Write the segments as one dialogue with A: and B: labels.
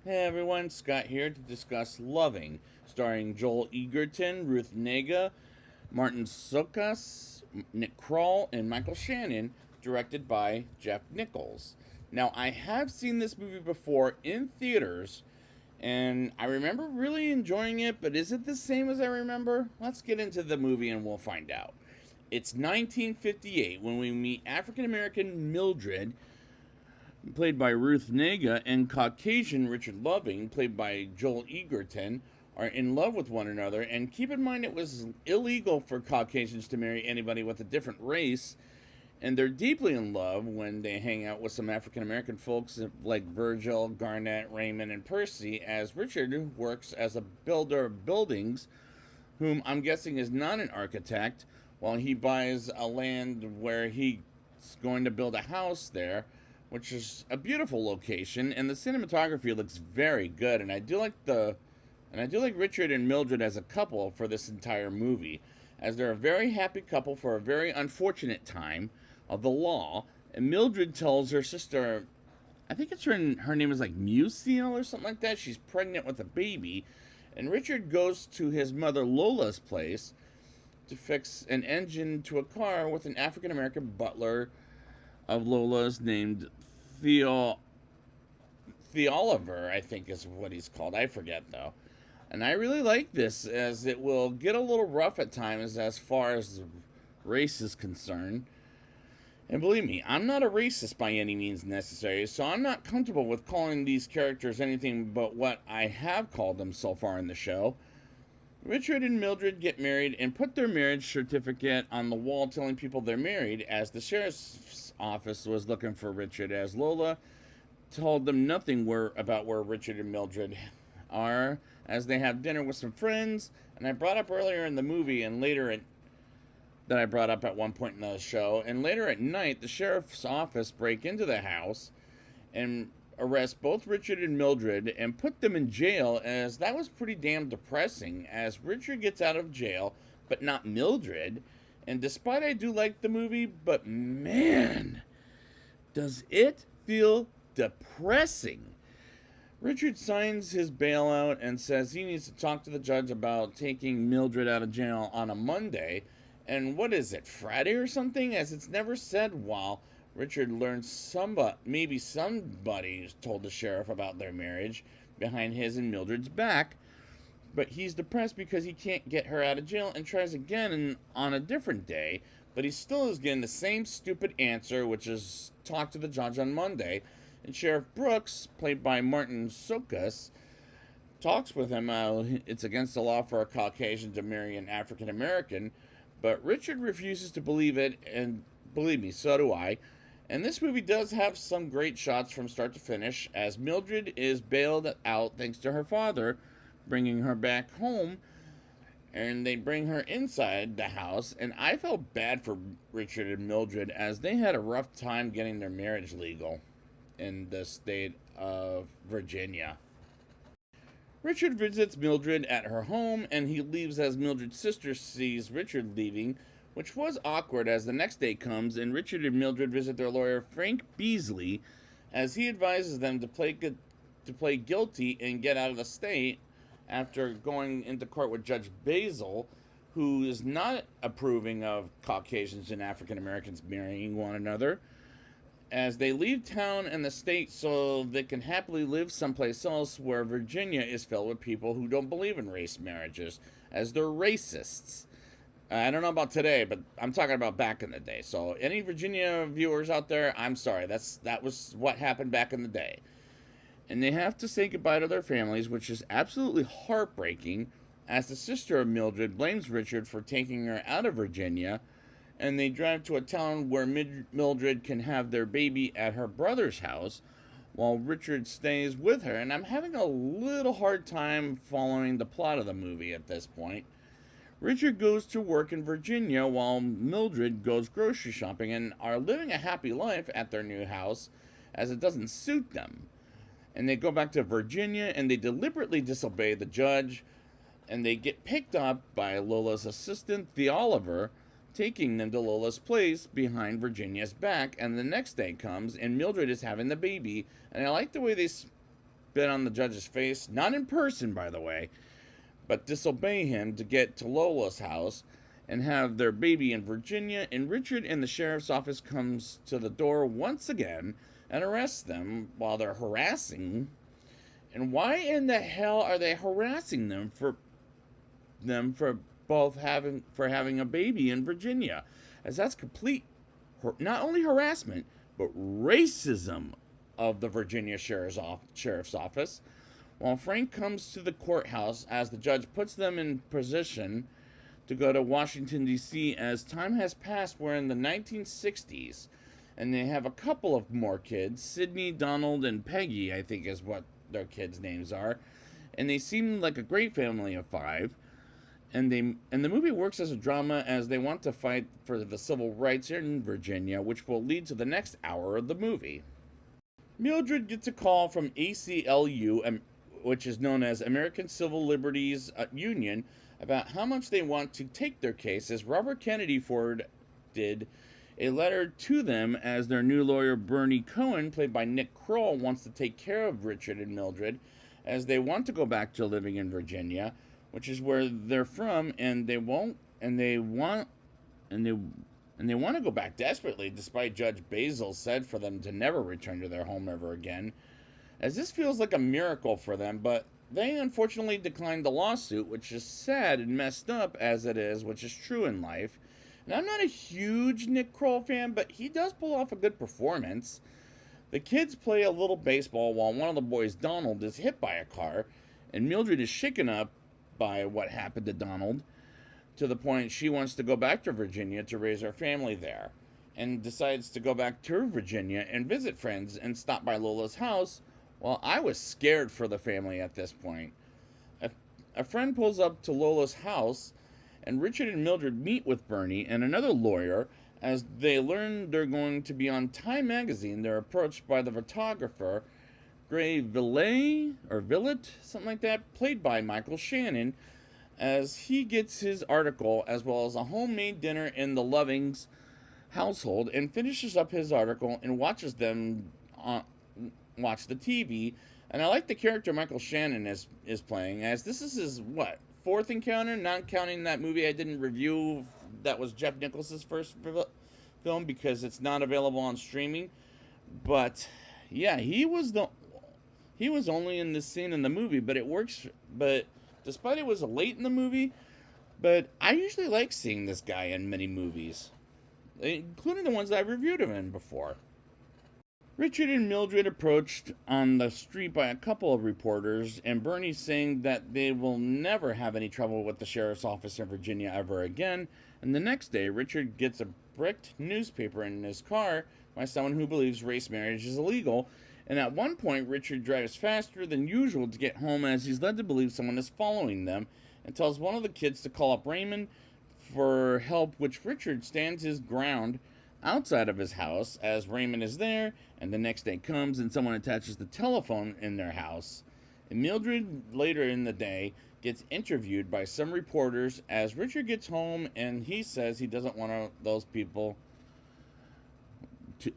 A: Hey everyone, Scott here to discuss Loving, starring Joel Egerton, Ruth Negga, Martin Sukas, Nick Kroll, and Michael Shannon, directed by Jeff Nichols. Now, I have seen this movie before in theaters, and I remember really enjoying it, but is it the same as I remember? Let's get into the movie and we'll find out. It's 1958 when we meet African American Mildred, played by Ruth Negga, and Caucasian Richard Loving, played by Joel Egerton, are in love with one another. And keep in mind, it was illegal for Caucasians to marry anybody with a different race. And they're deeply in love when they hang out with some African American folks like Virgil, Garnett, Raymond, and Percy, as Richard works as a builder of buildings, whom I'm guessing is not an architect, while he buys a land where he's going to build a house there, which is a beautiful location, and the cinematography looks very good. And I do like Richard and Mildred as a couple for this entire movie, as they're a very happy couple for a very unfortunate time of the law. And Mildred tells her sister, I think her name is like Musil or something like that, she's pregnant with a baby, and Richard goes to his mother Lola's place to fix an engine to a car with an African American butler of Lola's named Theo Theoliver, I think is what he's called. I forget though. And I really like this, as it will get a little rough at times as far as race is concerned. And believe me, I'm not a racist by any means necessary, so I'm not comfortable with calling these characters anything but what I have called them so far in the show. Richard and Mildred get married and put their marriage certificate on the wall telling people they're married, as the sheriff's office was looking for Richard, as Lola told them nothing about where Richard and Mildred are, as they have dinner with some friends. And I brought up earlier in the movie and that I brought up at one point in the show, and later at night the sheriff's office break into the house and arrest both Richard and Mildred and put them in jail, as that was pretty damn depressing, as Richard gets out of jail, but not Mildred. And despite I do like the movie, but man, does it feel depressing. Richard signs his bailout and says he needs to talk to the judge about taking Mildred out of jail on a Monday. And what is it, Friday or something? As it's never said, while Richard learns maybe somebody told the sheriff about their marriage behind his and Mildred's back, but he's depressed because he can't get her out of jail and tries again on a different day, but he still is getting the same stupid answer, which is talk to the judge on Monday. And Sheriff Brooks, played by Martin Sukas, talks with him. It's against the law for a Caucasian to marry an African American, but Richard refuses to believe it, and believe me, so do I. And this movie does have some great shots from start to finish, as Mildred is bailed out thanks to her father bringing her back home, and they bring her inside the house. And I felt bad for Richard and Mildred, as they had a rough time getting their marriage legal in the state of Virginia. Richard visits Mildred at her home, and he leaves as Mildred's sister sees Richard leaving, which was awkward, as the next day comes and Richard and Mildred visit their lawyer Frank Beasley, as he advises them to play guilty and get out of the state after going into court with Judge Basil, who is not approving of Caucasians and African Americans marrying one another, as they leave town and the state so they can happily live someplace else, where Virginia is filled with people who don't believe in race marriages, as they're racists. I don't know about today, but I'm talking about back in the day. So any Virginia viewers out there, I'm sorry. That was what happened back in the day. And they have to say goodbye to their families, which is absolutely heartbreaking, as the sister of Mildred blames Richard for taking her out of Virginia, and they drive to a town where Mildred can have their baby at her brother's house, while Richard stays with her. And I'm having a little hard time following the plot of the movie at this point. Richard goes to work in Virginia while Mildred goes grocery shopping, and are living a happy life at their new house, as it doesn't suit them. And they go back to Virginia and they deliberately disobey the judge, and they get picked up by Lola's assistant, Theoliver, taking them to Lola's place behind Virginia's back. And the next day comes and Mildred is having the baby, and I like the way they spit on the judge's face, not in person, by the way, but disobey him to get to Lola's house and have their baby in Virginia. And Richard in the sheriff's office comes to the door once again and arrests them while they're harassing. And why in the hell are they harassing them for having a baby in Virginia? As that's complete not only harassment but racism of the Virginia sheriff's office. While Frank comes to the courthouse as the judge puts them in position to go to Washington, D.C. as time has passed, we're in the 1960s, and they have a couple of more kids. Sydney, Donald, and Peggy, I think is what their kids' names are. And they seem like a great family of 5. And the movie works as a drama as they want to fight for the civil rights in Virginia, which will lead to the next hour of the movie. Mildred gets a call from ACLU, which is known as American Civil Liberties Union, about how much they want to take their case, as Robert Kennedy Ford did a letter to them as their new lawyer Bernie Cohen, played by Nick Kroll, wants to take care of Richard and Mildred as they want to go back to living in Virginia, which is where they're from, and they want to go back desperately, despite Judge Basil said for them to never return to their home ever again, as this feels like a miracle for them. But they unfortunately declined the lawsuit, which is sad and messed up as it is, which is true in life. And I'm not a huge Nick Kroll fan, but he does pull off a good performance. The kids play a little baseball while one of the boys, Donald, is hit by a car, and Mildred is shaken up by what happened to Donald, to the point she wants to go back to Virginia to raise her family there, and decides to go back to Virginia and visit friends and stop by Lola's house. Well, I was scared for the family at this point. A friend pulls up to Lola's house, and Richard and Mildred meet with Bernie and another lawyer. As they learn they're going to be on Time magazine, they're approached by the photographer, Gray Villet, something like that, played by Michael Shannon, as he gets his article as well as a homemade dinner in the Lovings household, and finishes up his article and watches them watch the TV. And I like the character Michael Shannon is playing, as this is his, 4th encounter, not counting that movie I didn't review that was Jeff Nicholas's first film because it's not available on streaming. But yeah, he was only in this scene in the movie, but it works. But despite it was late in the movie, but I usually like seeing this guy in many movies, including the ones that I've reviewed him in before. Richard and Mildred approached on the street by a couple of reporters, and Bernie saying that they will never have any trouble with the sheriff's office in Virginia ever again. And the next day, Richard gets a bricked newspaper in his car by someone who believes race marriage is illegal. And at one point, Richard drives faster than usual to get home, as he's led to believe someone is following them, and tells one of the kids to call up Raymond for help, which Richard stands his ground outside of his house as Raymond is there. And the next day comes and someone attaches the telephone in their house. And Mildred, later in the day, gets interviewed by some reporters as Richard gets home, and he says he doesn't want those people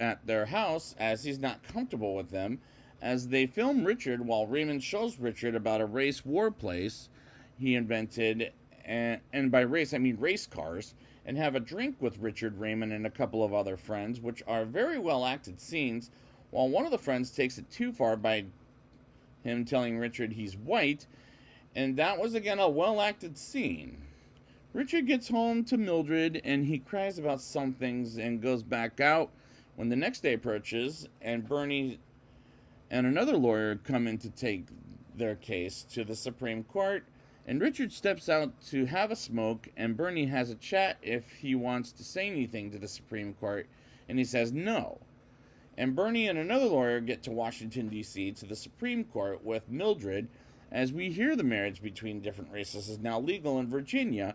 A: at their house as he's not comfortable with them, as they film Richard while Raymond shows Richard about a race war place he invented, and by race I mean race cars, and have a drink with Richard, Raymond, and a couple of other friends, which are very well acted scenes, while one of the friends takes it too far by him telling Richard he's white, and that was again a well acted scene. Richard gets home to Mildred and he cries about some things and goes back out when the next day approaches, and Bernie and another lawyer come in to take their case to the Supreme Court. And Richard steps out to have a smoke, and Bernie has a chat if he wants to say anything to the Supreme Court, and he says no. And Bernie and another lawyer get to Washington, D.C. to the Supreme Court with Mildred, as we hear the marriage between different races is now legal in Virginia,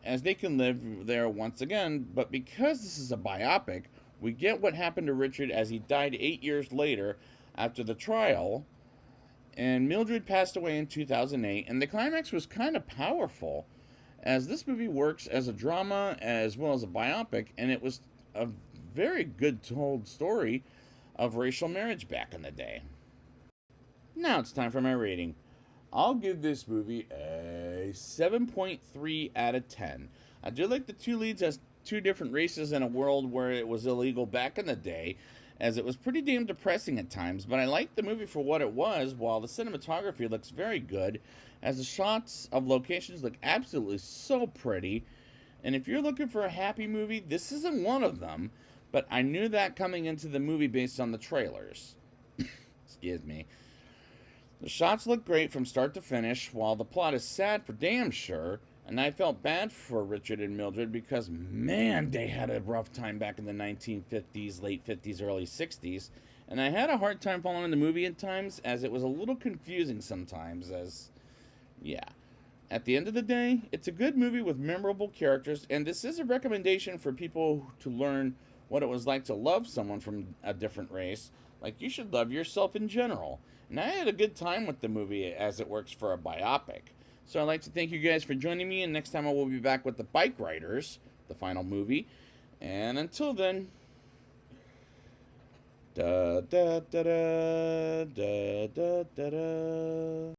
A: as they can live there once again. But because this is a biopic, we get what happened to Richard as he died 8 years later after the trial, and Mildred passed away in 2008, and the climax was kind of powerful, as this movie works as a drama as well as a biopic, and it was a very good told story of racial marriage back in the day. Now it's time for my rating. I'll give this movie a 7.3 out of 10. I do like the two leads as two different races in a world where it was illegal back in the day, as it was pretty damn depressing at times, but I liked the movie for what it was, while the cinematography looks very good, as the shots of locations look absolutely so pretty. And if you're looking for a happy movie, this isn't one of them, but I knew that coming into the movie based on the trailers. Excuse me. The shots look great from start to finish, while the plot is sad for damn sure, and I felt bad for Richard and Mildred because, man, they had a rough time back in the 1950s, late 50s, early 60s, and I had a hard time following the movie at times, as it was a little confusing sometimes, yeah. At the end of the day, it's a good movie with memorable characters, and this is a recommendation for people to learn what it was like to love someone from a different race, like you should love yourself in general. And I had a good time with the movie as it works for a biopic. So I'd like to thank you guys for joining me, and next time I will be back with The Bike Riders, the final movie. And until then, da da da da da da da da.